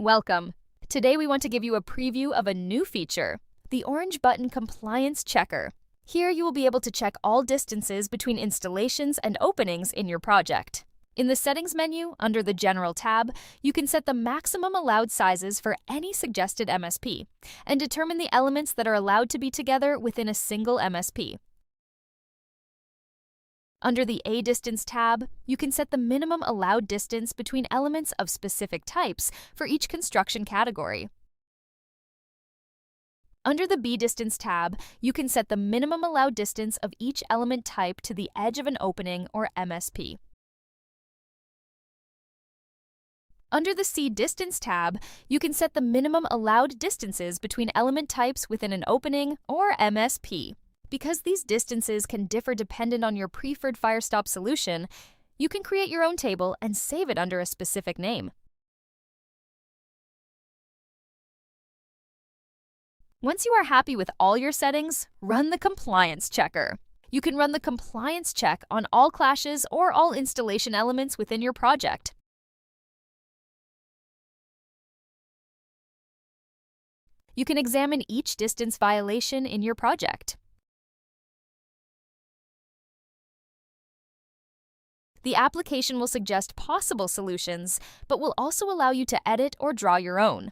Welcome. Today we want to give you a preview of a new feature, the Orange Button Compliance Checker. Here you will be able to check all distances between installations and openings in your project. In the Settings menu, under the General tab, you can set the maximum allowed sizes for any suggested MSP and determine the elements that are allowed to be together within a single MSP. Under the A-Distance tab, you can set the minimum allowed distance between elements of specific types for each construction category. Under the B-Distance tab, you can set the minimum allowed distance of each element type to the edge of an opening or MSP. Under the C-Distance tab, you can set the minimum allowed distances between element types within an opening or MSP. Because these distances can differ dependent on your preferred Firestop solution, you can create your own table and save it under a specific name. Once you are happy with all your settings, run the Compliance Checker. You can run the compliance check on all clashes or all installation elements within your project. You can examine each distance violation in your project. The application will suggest possible solutions, but will also allow you to edit or draw your own.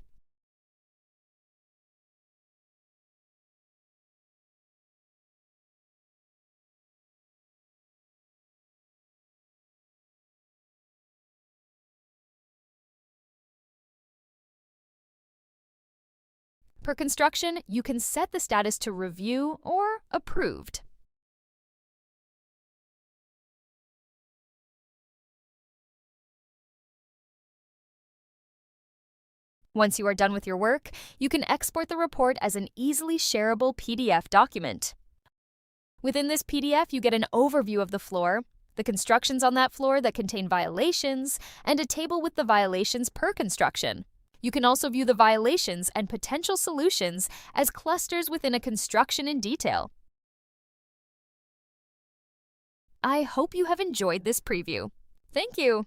Per construction, you can set the status to Review or Approved. Once you are done with your work, you can export the report as an easily shareable PDF document. Within this PDF, you get an overview of the floor, the constructions on that floor that contain violations, and a table with the violations per construction. You can also view the violations and potential solutions as clusters within a construction in detail. I hope you have enjoyed this preview. Thank you!